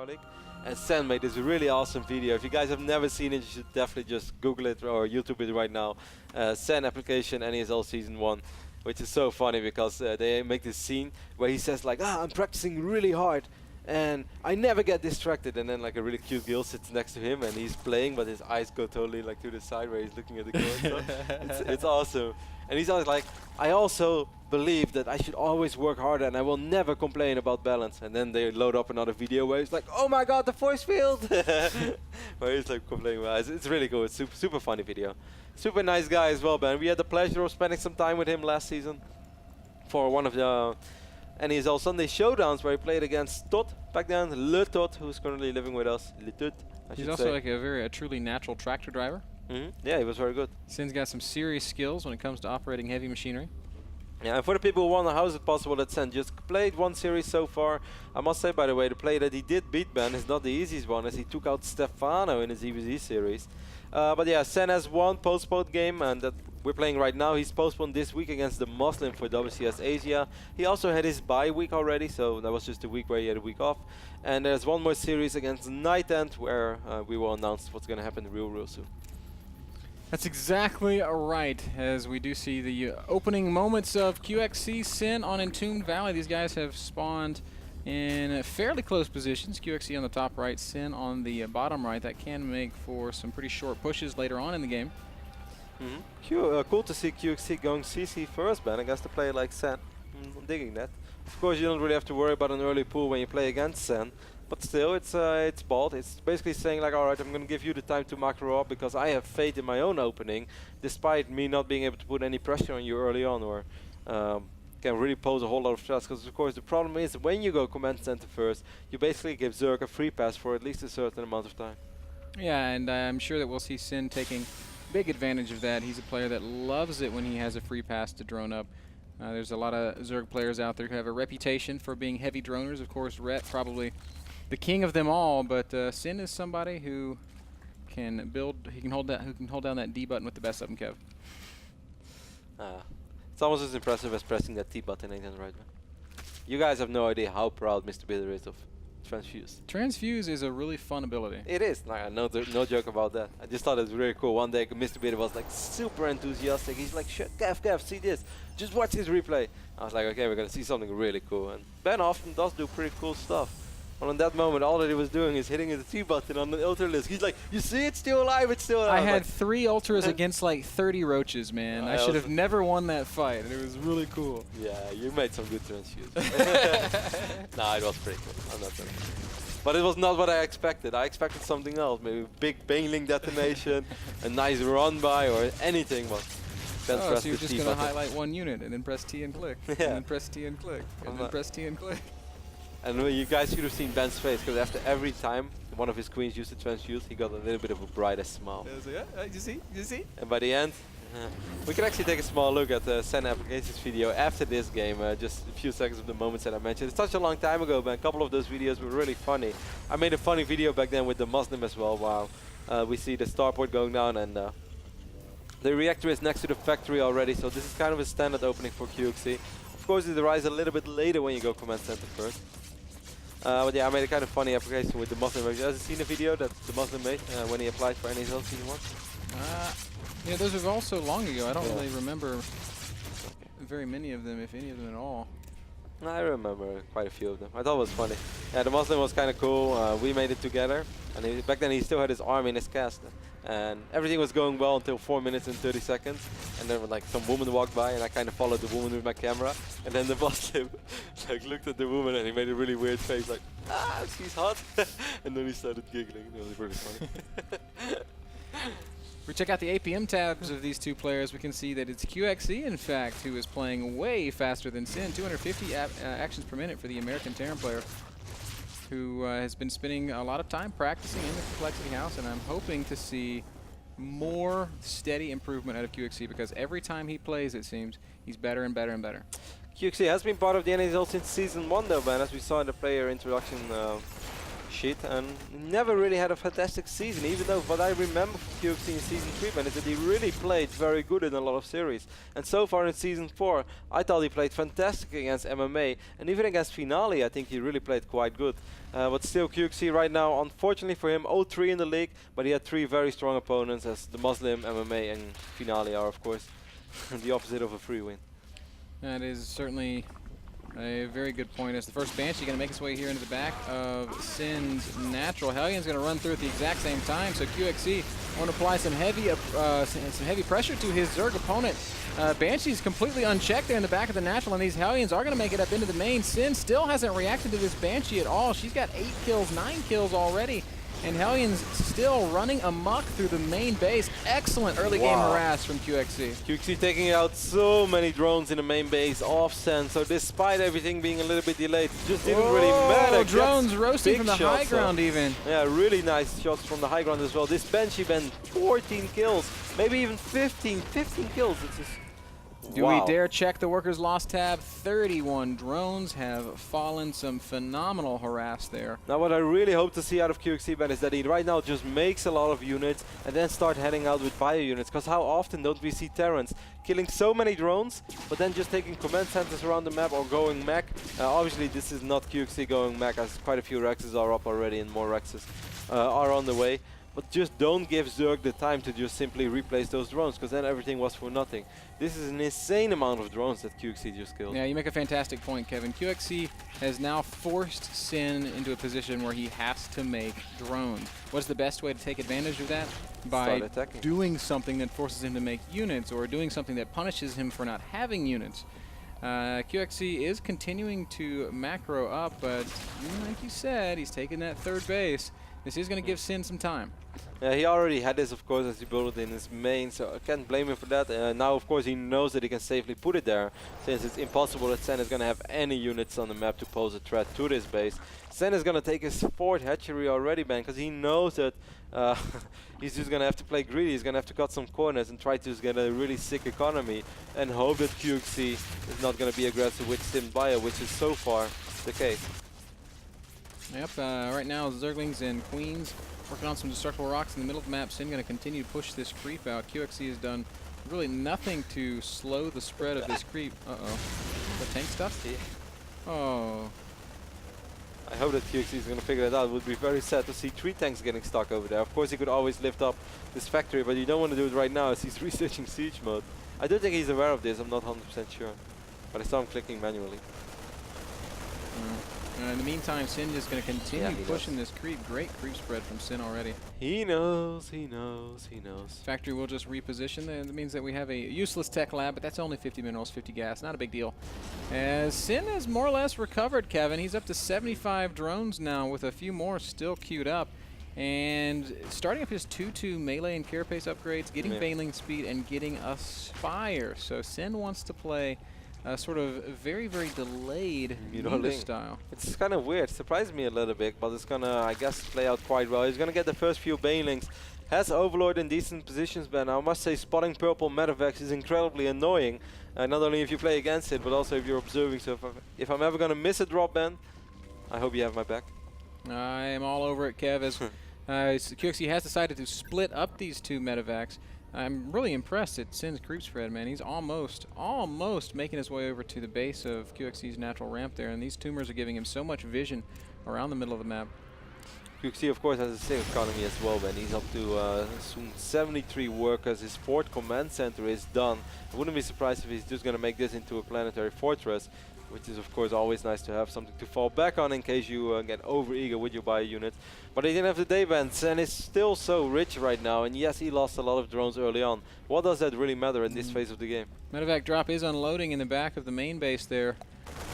colleague. And Sen made this really awesome video. If you guys have never seen it, you should definitely just Google it or YouTube it right now. Sen application NASL Season 1, which is so funny because they make this scene where he says like, I'm practicing really hard and I never get distracted, and then like a really cute girl sits next to him and he's playing but his eyes go totally like to the side where he's looking at the girl. It's awesome. And he's always like, I also believe that I should always work harder and I will never complain about balance. And then they load up another video where he's like, oh my god, the force field! Where he's like complaining about it. It's really cool. It's super funny video. Super nice guy as well, man. We had the pleasure of spending some time with him last season for one of the NASL Sunday showdowns where he played against Todd back then, Le Todd, who's currently living with us. Le Todd, he's also like a truly natural tractor driver. Yeah, he was very good. Sen's got some serious skills when it comes to operating heavy machinery. Yeah, and for the people who wonder how is it possible that Sen just played one series so far, I must say, by the way, the play that he did beat Ben is not the easiest one, as he took out Stefano in his EVZ series. But yeah, Sen has one postponed game, and that we're playing right now. He's postponed this week against the Muslim for WCS Asia. He also had his bye week already, so that was just a week where he had a week off. And there's one more series against Night End, where we will announce what's going to happen real soon. That's exactly right, as we do see the opening moments of QXC Sen on Entombed Valley. These guys have spawned in fairly close positions. QXC on the top right, Sen on the bottom right. That can make for some pretty short pushes later on in the game. Cool to see QXC going CC first, Ben, against a player like Sen. I'm digging that. Of course, you don't really have to worry about an early pull when you play against Sen. But still, it's bold. It's basically saying like, alright, I'm going to give you the time to macro up because I have faith in my own opening, despite me not being able to put any pressure on you early on, or can really pose a whole lot of stress. Because of course the problem is when you go command center first, you basically give Zerg a free pass for at least a certain amount of time. Yeah, and I'm sure that we'll see Sen taking big advantage of that. He's a player that loves it when he has a free pass to drone up. There's a lot of Zerg players out there who have a reputation for being heavy droners. Of course, Rhett probably the king of them all, but Sen is somebody who can build. He can hold that. Who can hold down that D button with the best of them, Kev. It's almost as impressive as pressing that T button, ain't it, right, man? You guys have no idea how proud Mr. Bitter is of Transfuse. Transfuse is a really fun ability. It is. No joke about that. I just thought it was really cool. One day, Mr. Bitter was like super enthusiastic. He's like, "Shit, Kev, see this. Just watch this replay." I was like, "Okay, we're gonna see something really cool." And Ben often does do pretty cool stuff. And in that moment, all that he was doing is hitting the T button on the ultra list. He's like, "You see, it's still alive. It's still alive." I had 3 ultras against like 30 roaches, man. I should have never won that fight, and it was really cool. Yeah, you made some good transfuse. Nah, it was pretty cool. I'm not gonna. But it was not what I expected. I expected something else. Maybe a big Baneling detonation, a nice run by, or anything. But oh, so you're just going to highlight one unit and then press T and click. Yeah. And then press T and click. And then press T and click. And you guys should have seen Ben's face, because after every time one of his queens used to transfuse, he got a little bit of a brighter smile. You see? And by the end, we can actually take a small look at the Sen applications video after this game, just a few seconds of the moments that I mentioned. It's such a long time ago, but a couple of those videos were really funny. I made a funny video back then with the Muslim as well, while we see the starport going down, and the reactor is next to the factory already, so this is kind of a standard opening for QXC. Of course, it arrives a little bit later when you go command center first. But yeah, I made a kind of funny application with the Muslim. Have you ever seen the video that the Muslim made when he applied for NASL Season 1? Yeah, those were all so long ago. I don't really remember very many of them, if any of them at all. I remember quite a few of them. I thought it was funny. Yeah, the Muslim was kind of cool. We made it together. And back then he still had his arm in his cast. And everything was going well until 4 minutes and 30 seconds. And then like some woman walked by and I kind of followed the woman with my camera. And then the Muslim like looked at the woman and he made a really weird face like, ah, she's hot. And then he started giggling. It was really funny. If we check out the APM tabs of these two players, we can see that it's QXC, in fact, who is playing way faster than Sen. 250 actions per minute for the American Terran player, who has been spending a lot of time practicing in the Complexity House, and I'm hoping to see more steady improvement out of QXC, because every time he plays, it seems, he's better and better and better. QXC has been part of the NASL since Season 1 though, Ben, as we saw in the player introduction sheet and never really had a fantastic season, even though what I remember from QXC in Season 3, man, is that he really played very good in a lot of series. And so far in Season 4, I thought he played fantastic against MMA, and even against Finale, I think he really played quite good. But still, QXC right now, unfortunately for him, 0-3 in the league, but he had 3 very strong opponents, as the Muslim, MMA, and Finale are, of course, the opposite of a free win. That is certainly a very good point. As the first Banshee going to make its way here into the back of Sin's Natural. Hellions going to run through at the exact same time, so QXC want to apply some heavy pressure to his Zerg opponent. Banshee's completely unchecked there in the back of the Natural, and these Hellions are going to make it up into the main. Sin still hasn't reacted to this Banshee at all. She's got 8 kills, 9 kills already. And Hellions still running amok through the main base. Excellent early game harass from QXC. QXC taking out so many drones in the main base off Sen, so despite everything being a little bit delayed, it just didn't really matter. Drones roasting from the high ground even. Yeah, really nice shots from the high ground as well. This Banshee been 14 kills, maybe even 15 kills. It's just Do we dare check the workers lost tab? 31 drones have fallen. Some phenomenal harass there. Now what I really hope to see out of QXC, Ben, is that he right now just makes a lot of units and then start heading out with bio units, because how often don't we see Terrans killing so many drones but then just taking command centers around the map or going mech? Obviously this is not QXC going mech, as quite a few Rexes are up already and more Rexes are on the way. But just don't give Zerg the time to just simply replace those drones, because then everything was for nothing. This is an insane amount of drones that QXC just killed. Yeah, you make a fantastic point, Kevin. QXC has now forced Sin into a position where he has to make drones. What's the best way to take advantage of that? By doing something that forces him to make units, or doing something that punishes him for not having units. QXC is continuing to macro up, but like you said, he's taking that third base. This is going to give Sin some time. Yeah, he already had this, of course, as he built it in his main, so I can't blame him for that. Now, of course, he knows that he can safely put it there, since it's impossible that Sen is going to have any units on the map to pose a threat to this base. Sen is going to take his 4th hatchery already, man, because he knows that he's just going to have to play greedy. He's going to have to cut some corners and try to just get a really sick economy and hope that QXC is not going to be aggressive with Sim Bio, which is so far the case. Yep, right now Zerglings and Queens working on some destructible rocks in the middle of the map. Sin going to continue to push this creep out. QXC has done really nothing to slow the spread of this creep. Uh-oh. The tank stuff? Yeah. Oh. I hope that QXC is going to figure it out. It would be very sad to see 3 tanks getting stuck over there. Of course, he could always lift up this factory, but you don't want to do it right now as he's researching siege mode. I do think he's aware of this. I'm not 100% sure. But I saw him clicking manually. In the meantime, Sin is going to continue pushing this creep. Great creep spread from Sin already. He knows, he knows, he knows. Factory will just reposition. That means that we have a useless tech lab, but that's only 50 minerals, 50 gas. Not a big deal. As Sin has more or less recovered, Kevin. He's up to 75 drones now, with a few more still queued up. And starting up his 2-2 melee and carapace upgrades, getting Veiling speed, and getting Aspire. So Sin wants to play sort of very, very delayed Muta style. It's kind of weird. Surprised me a little bit, but it's gonna, I guess, play out quite well. He's gonna get the first few Banelings. Has Overlord in decent positions, Ben. I must say, spotting purple Medevacs is incredibly annoying. Not only if you play against it, but also if you're observing. So if I'm ever gonna miss a drop, Ben, I hope you have my back. I am all over it, Kev. As QXC has decided to split up these 2 Medevacs. I'm really impressed at Sin's creep spread, man. He's almost making his way over to the base of QXC's natural ramp there, and these tumors are giving him so much vision around the middle of the map. QXC, of course, has a sick economy as well, man. He's up to soon 73 workers. His 4th command center is done. I wouldn't be surprised if he's just going to make this into a planetary fortress, which is, of course, always nice to have something to fall back on in case you get over-eager with your bio units. But he didn't have the day bans, and is still so rich right now. And yes, he lost a lot of drones early on. What does that really matter in this phase of the game? Medevac drop is unloading in the back of the main base there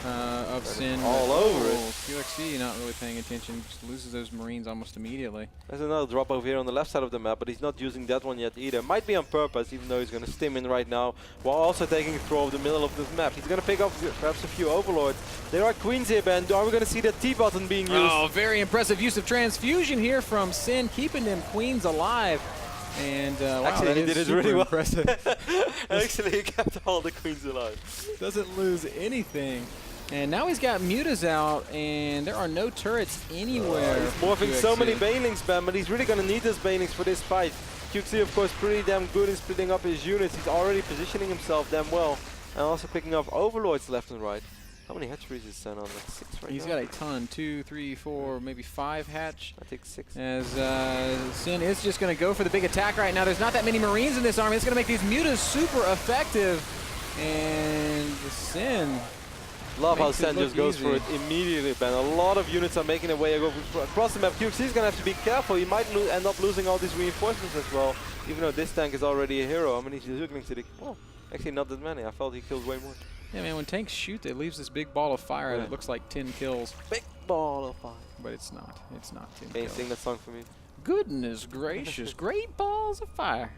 of Sin. All over it. QXC not really paying attention, just loses those Marines almost immediately. There's another drop over here on the left side of the map, but he's not using that one yet either. Might be on purpose, even though he's going to stim in right now, while also taking a throw of the middle of this map. He's going to pick up perhaps a few Overlords. There are Queens here, Ben. Are we going to see that T button being used? Oh, very impressive use of transfusion here from Sin, keeping them Queens alive. And wow, actually, he did it really well. Impressive. Actually, he kept all the Queens alive. Doesn't lose anything. And now he's got Mutas out, and there are no turrets anywhere. He's morphing QXC. so many Banelings, Ben, but he's really going to need those Banelings for this fight. QXC, of course, pretty damn good in splitting up his units. He's already positioning himself damn well, and also picking up Overlords left and right. How many hatcheries is Sen on? Like 6 right He's now? got a ton. 2, 3, 4, maybe 5 hatch. I think 6. As Sin is just going to go for the big attack right now. There's not that many Marines in this army. It's going to make these Mutas super effective. And Sin Love how makes it Sen look just goes easy. for it immediately, Ben. A lot of units are making their way across the map. QXC is going to have to be careful. He might end up losing all these reinforcements as well, even though this tank is already a hero. How many Zerglings did he? Oh, actually not that many. I felt he killed way more. Yeah, man, when tanks shoot, it leaves this big ball of fire that looks like 10 kills. Big ball of fire. But it's not. It's not 10 Can you kills. sing that song for me? Goodness gracious, great balls of fire.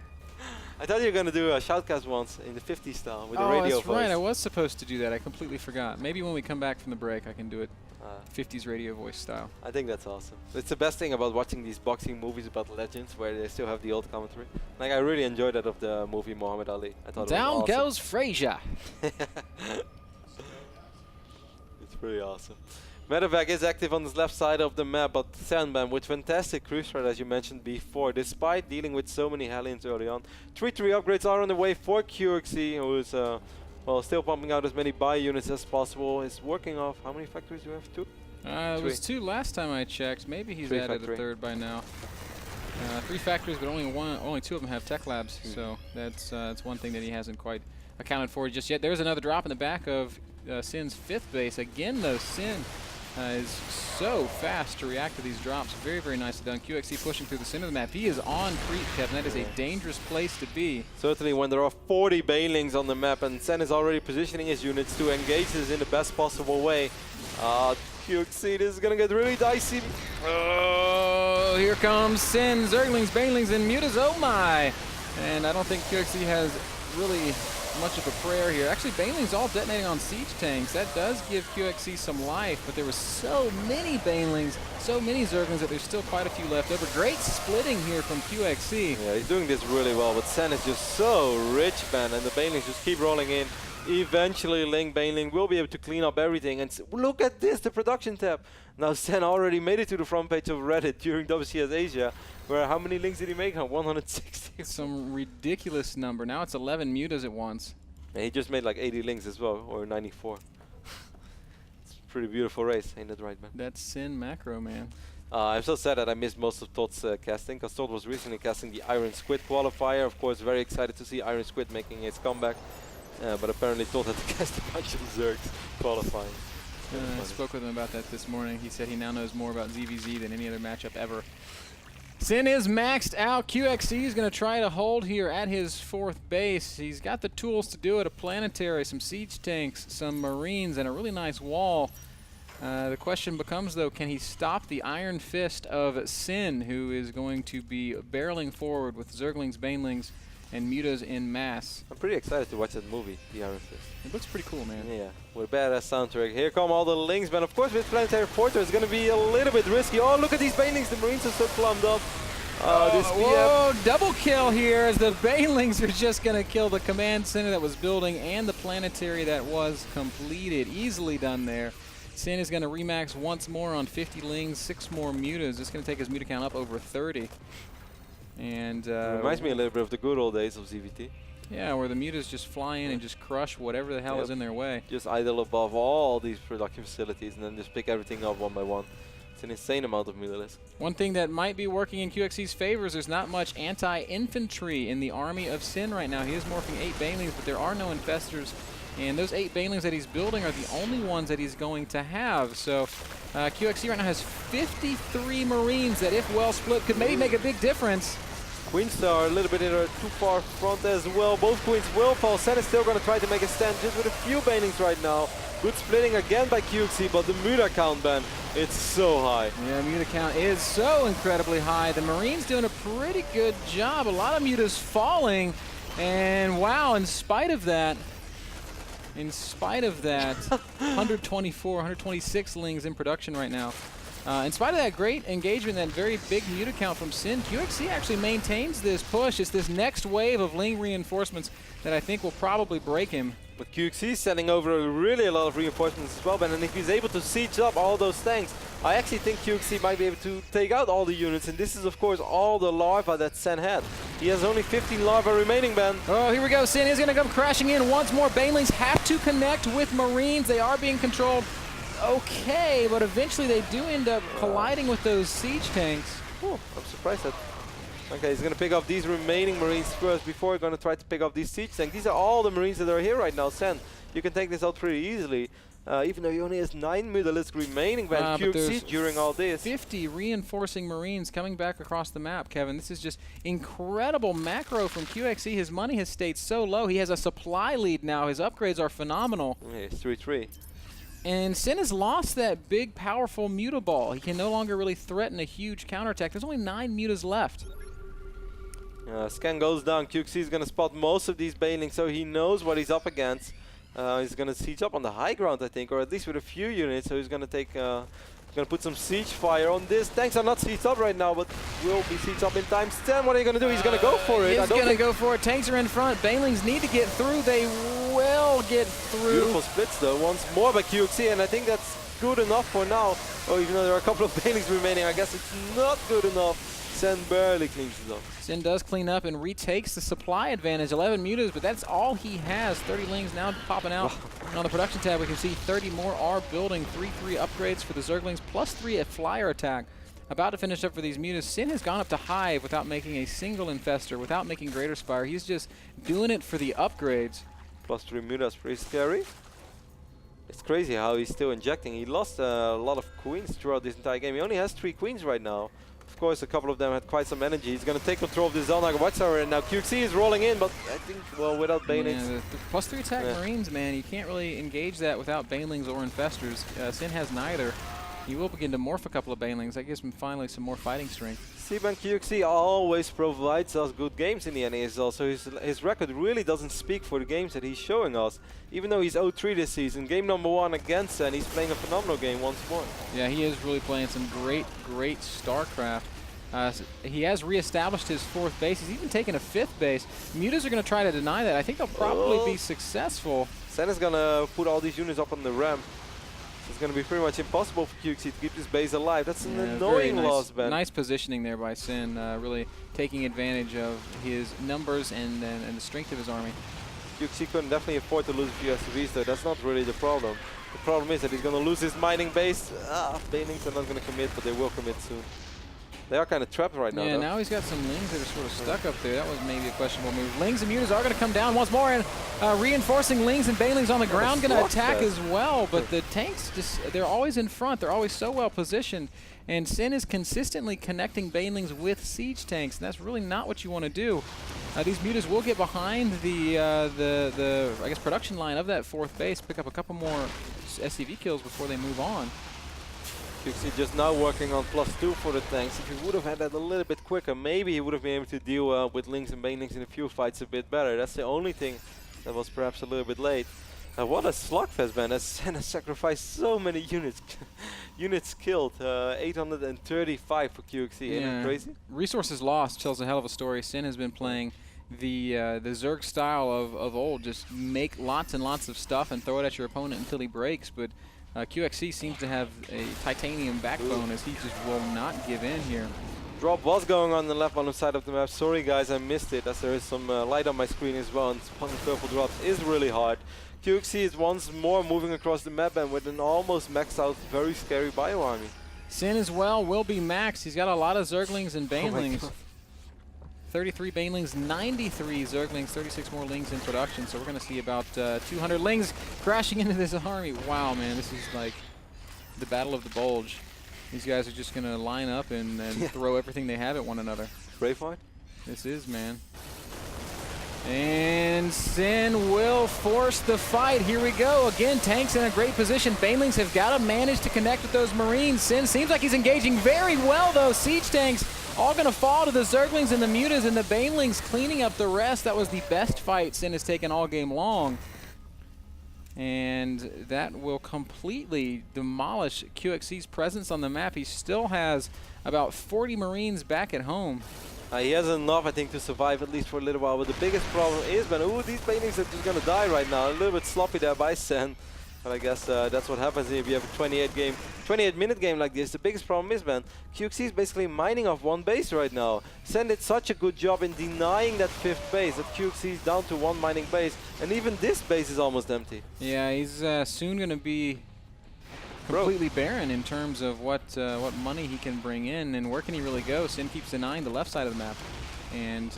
I thought you were going to do a shoutcast once in the 50s style with the Oh, radio that's voice. right. I was supposed to do that. I completely forgot. Maybe when we come back from the break, I can do it 50s radio voice style. I think that's awesome. It's the best thing about watching these boxing movies about legends where they still have the old commentary. Like, I really enjoyed that of the movie Muhammad Ali. I thought Down it was awesome. goes Frazier. It's pretty awesome. Medevac is active on this left side of the map, but Sandman with fantastic cruise rate, as you mentioned before, despite dealing with so many Hellions early on. 3-3 upgrades are on the way for QXC, who is well, still pumping out as many buy units as possible. Is working off, how many factories do you have? 2? It was 2 last time I checked. Maybe he's 3 added factory. a 3rd by now. 3 factories, but only 2 of them have tech labs. So that's one thing that he hasn't quite accounted for just yet. There's another drop in the back of Sin's 5th base. Again, though, Sin is so fast to react to these drops. Very, very nicely done. QXC pushing through the center of the map. He is on creep, Kevin. That is a dangerous place to be. Certainly when there are 40 Banelings on the map and Sen is already positioning his units to engage this in the best possible way. QXC, this is going to get really dicey. Oh, here comes Sin, Zerglings, Banelings, and Mutas. Oh my! And I don't think QXC has really much of a prayer here. Actually, Banelings all detonating on siege tanks. That does give QXC some life, but there was so many Banelings, so many Zerglings that there's still quite a few left over. Great splitting here from QXC. Yeah, he's doing this really well, but Sen is just so rich, man, and the Banelings just keep rolling in. Eventually, Ling Baneling will be able to clean up everything. And look at this, the production tab. Now, Sen already made it to the front page of Reddit during WCS Asia, where how many links did he make? 160. Some ridiculous number. Now it's 11 Mutas at once. And he just made like 80 links as well, or 94. It's a pretty beautiful race, ain't that right, man? That's Sin macro, man. I'm so sad that I missed most of Todd's casting, because Todd was recently casting the Iron Squid qualifier. Of course, very excited to see Iron Squid making its comeback. But apparently Todd had to cast a bunch of Zergs qualifying. I spoke with him about that this morning. He said he now knows more about ZVZ than any other matchup ever. Sin is maxed out. QXC is going to try to hold here at his 4th base. He's got the tools to do it. A planetary, some siege tanks, some marines, and a really nice wall. The question becomes, though, can he stop the Iron Fist of Sin, who is going to be barreling forward with Zerglings, Banelings, and Mutas in mass? I'm pretty excited to watch that movie, The Iron Fist. It looks pretty cool, man. Yeah, with a badass soundtrack. Here come all the links, man. Of course, with Planetary Porter, it's going to be a little bit risky. Oh, look at these Banelings. The Marines are so plumbed up. This whoa, double kill here as the Banelings are just going to kill the command center that was building and the planetary that was completed. Easily done there. Sin is going to remax once more on 50 lings, 6 more Mutas. It's going to take his Muta count up over 30. And reminds me a little bit of the good old days of ZVT. yeah, where the Mutas just fly in and just crush whatever the hell is in their way. Just idle above all these production facilities and then just pick everything up one by one. It's an insane amount of Mutalisk. One thing that might be working in QXC's favor is there's not much anti-infantry in the army of Sin right now. He is morphing 8 Banelings, but there are no infestors. And those 8 Banelings that he's building are the only ones that he's going to have. So QXC right now has 53 Marines that, if well split, could maybe make a big difference. Queenstar a little bit in a too far front as well. Both Queens will fall. Sen is still going to try to make a stand just with a few Banelings right now. Good splitting again by QXC, but the Muta count, Ben, it's so high. Yeah, Muta count is so incredibly high. The Marines doing a pretty good job. A lot of Mutas falling. And wow, in spite of that, 124, 126 lings in production right now. In spite of that great engagement, that very big Muta count from Sin, QXC actually maintains this push. It's this next wave of ling reinforcements that I think will probably break him. But QXC sending over really a lot of reinforcements as well, Ben, and if he's able to siege up all those tanks, I actually think QXC might be able to take out all the units, and this is of course all the larva that Sen had. He has only 15 larva remaining, Ben. Oh, here we go. Sin is going to come crashing in once more. Banelings have to connect with Marines. They are being controlled okay, but eventually they do end up colliding with those siege tanks. Oh, I'm surprised that. Okay, he's going to pick up these remaining Marines first before going to try to pick up these siege tanks. These are all the Marines that are here right now. Sen, you can take this out pretty easily. Even though he only has 9 Mutalisks remaining, Ben, QXC during all this. 50 reinforcing Marines coming back across the map, Kevin. This is just incredible macro from QXC. His money has stayed so low. He has a supply lead now. His upgrades are phenomenal. Yeah, it's 3-3. And Sin has lost that big, powerful Muta ball. He can no longer really threaten a huge counterattack. There's only 9 Mutas left. Scan goes down. QXC is going to spot most of these Banelings, so he knows what he's up against. He's going to siege up on the high ground, I think, or at least with a few units. So he's going to take, going to put some siege fire on this. Tanks are not sieged up right now, but will be sieged up in time. Stan, what are you going to do? He's going to go for it. He's going to go for it. Tanks are in front. Banelings need to get through. They will get through. Beautiful splits, though, once more by QXC, and I think that's good enough for now. Oh, even though there are a couple of Banelings remaining, I guess it's not good enough. Sen barely cleans it up. Sin does clean up and retakes the supply advantage. 11 Mutas, but that's all he has. 30 Lings now popping out. And on the production tab, we can see 30 more are building. 3-3 upgrades for the Zerglings, +3 at flyer attack. About to finish up for these Mutas. Sin has gone up to Hive without making a single Infestor, without making Greater Spire. He's just doing it for the upgrades. +3 Mutas, pretty scary. It's crazy how he's still injecting. He lost a lot of queens throughout this entire game. He only has 3 queens right now. Of course, a couple of them had quite some energy. He's going to take control of the Zelnaga Watchtower, and now QXC is rolling in, but I think, well, without Banelings. Yeah, the +3 attack Marines, man, you can't really engage that without Banelings or Infestors. Sin has neither. He will begin to morph a couple of Banelings. That gives him finally some more fighting strength. Seaban QXC always provides us good games in the NASL, so his record really doesn't speak for the games that he's showing us. Even though he's 0-3 this season, game number 1 against Sen, he's playing a phenomenal game once more. Yeah, he is really playing some great Starcraft. He has reestablished his 4th base. He's even taken a 5th base. Mutas are going to try to deny that. I think they'll probably be successful. Sen is going to put all these units up on the ramp. It's going to be pretty much impossible for QXC to keep this base alive. That's an annoying loss, Ben. Nice positioning there by Sin, really taking advantage of his numbers and the strength of his army. QXC couldn't definitely afford to lose a few SCVs, though. That's not really the problem. The problem is that he's going to lose his mining base. Banelings are not going to commit, but they will commit soon. They are kind of trapped right now, Yeah, though. now he's got some Lings that are sort of stuck up there. That was maybe a questionable move. Lings and Mutas are going to come down once more, and reinforcing Lings and Banelings on the ground going to attack as well. But the tanks, they're always in front. They're always so well positioned. And Sin is consistently connecting Banelings with siege tanks, and that's really not what you want to do. These Mutas will get behind the I guess, production line of that 4th base, pick up a couple more SCV kills before they move on. QXC just now working on +2 for the tanks. If he would have had that a little bit quicker, maybe he would have been able to deal with Lings and Banelings in a few fights a bit better. That's the only thing that was perhaps a little bit late. What a slugfest, man. Sen has sacrificed so many units. Units killed. 835 for QXC. Ain't that crazy? Resources lost tells a hell of a story. Sin has been playing the Zerg style of old. Just make lots and lots of stuff and throw it at your opponent until he breaks. But QXC seems to have a titanium backbone as he just will not give in here. Drop was going on the left bottom side of the map. Sorry guys, I missed it as there is some light on my screen as well, and spawning purple drops is really hard. QXC is once more moving across the map and with an almost maxed out, very scary bio army. Sin as well will be maxed. He's got a lot of Zerglings and Banelings. 33 Banelings, 93 Zerglings, 36 more Lings in production. So we're going to see about 200 Lings crashing into this army. Wow, man, this is like the Battle of the Bulge. These guys are just going to line up and throw everything they have at one another. Braveheart? This is, man. And Sin will force the fight. Here we go. Again, tanks in a great position. Banelings have got to manage to connect with those Marines. Sin seems like he's engaging very well, though. Siege tanks all going to fall to the Zerglings and the Mutas, and the Banelings cleaning up the rest. That was the best fight Sin has taken all game long. And that will completely demolish QXC's presence on the map. He still has about 40 Marines back at home. He has enough, I think, to survive at least for a little while. But the biggest problem is, man, ooh, these banelings are just gonna die right now. A little bit sloppy there by Sen. But I guess that's what happens if you have a 28-minute game like this. The biggest problem is, man, QXC is basically mining off one base right now. Sen did such a good job in denying that 5th base that QXC is down to 1 mining base. And even this base is almost empty. Yeah, he's soon going to be completely barren in terms of what money he can bring in and where can he really go. Sin keeps denying the left side of the map, and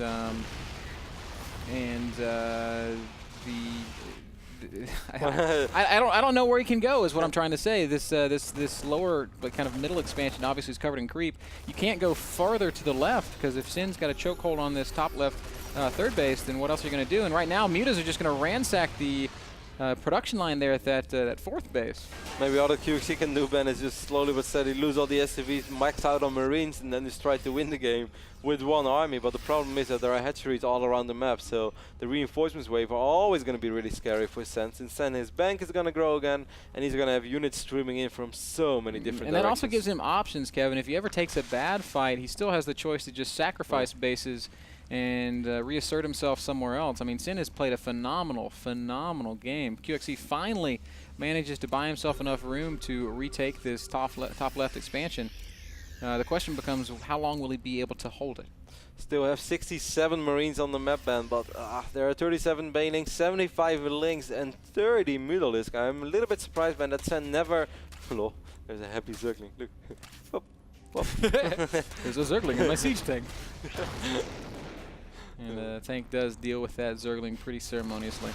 I don't know where he can go is what I'm trying to say. This lower but kind of middle expansion obviously is covered in creep. You can't go farther to the left because if Sin's got a chokehold on this top left 3rd base, then what else are you going to do? And right now mutas are just going to ransack the production line there at that 4th base. Maybe all the QXC can do, Ben, is just slowly but steady lose all the SCVs, max out on Marines, and then just try to win the game with one army. But the problem is that there are hatcheries all around the map, so the reinforcements wave are always going to be really scary for Sen. Since Sen, his bank is going to grow again, and he's going to have units streaming in from so many different directions. And that also gives him options, Kevin. If he ever takes a bad fight, he still has the choice to just sacrifice bases and reassert himself somewhere else. I mean, Sin has played a phenomenal game. QXC finally manages to buy himself enough room to retake this top left expansion. The question becomes, how long will he be able to hold it? Still have 67 Marines on the map, Ben, but there are 37 banelings, 75 links, and 30 mutalisks. I'm a little bit surprised, man, that Sen never... Hello, there's a happy Zergling. Look. Whoop. Whoop. There's a Zergling in my siege tank. And the tank does deal with that Zergling pretty ceremoniously.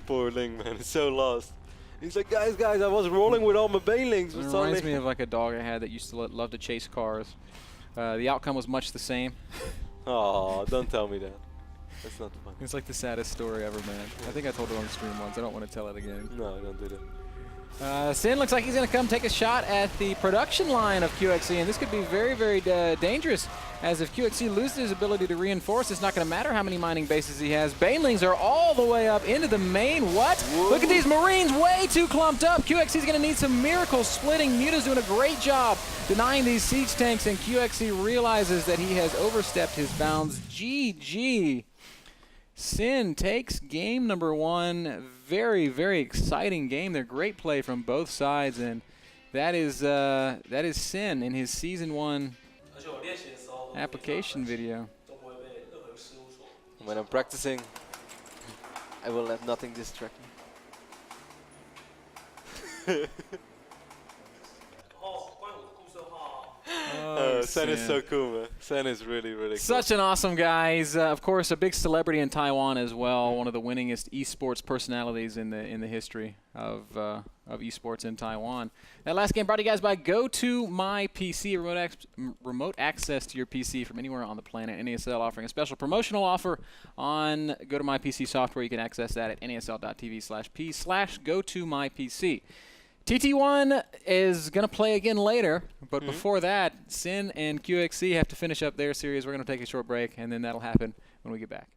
Poor Ling, man, he's so lost. He's like, guys, I was rolling with all my banelings. It reminds me of like a dog I had that used to love to chase cars. The outcome was much the same. Oh, don't tell me that. That's not fun. It's like the saddest story ever, man. I think I told it on the stream once. I don't want to tell it again. No, don't do that. Sin looks like he's going to come take a shot at the production line of QXC, and this could be very, very dangerous, as if QXC loses his ability to reinforce, it's not going to matter how many mining bases he has. Banelings are all the way up into the main. What? Whoa. Look at these Marines, way too clumped up. QXC is going to need some miracle splitting. Muta's doing a great job denying these siege tanks, and QXC realizes that he has overstepped his bounds. GG. Sin takes game number 1. Very, very exciting game. They're great play from both sides, and that is Sin in his season 1 application video. When I'm practicing, I will let nothing distract me. Sen is so cool, man. Sen is really, really cool. Such an awesome guy. He's, of course, a big celebrity in Taiwan as well. One of the winningest esports personalities in the history of esports in Taiwan. That last game brought to you guys by GoToMyPC, remote access to your PC from anywhere on the planet. NASL offering a special promotional offer on GoToMyPC software. You can access that at nasl.tv/p/GoToMyPC. TT1 is going to play again later, but before that, Sin and QXC have to finish up their series. We're going to take a short break, and then that'll happen when we get back.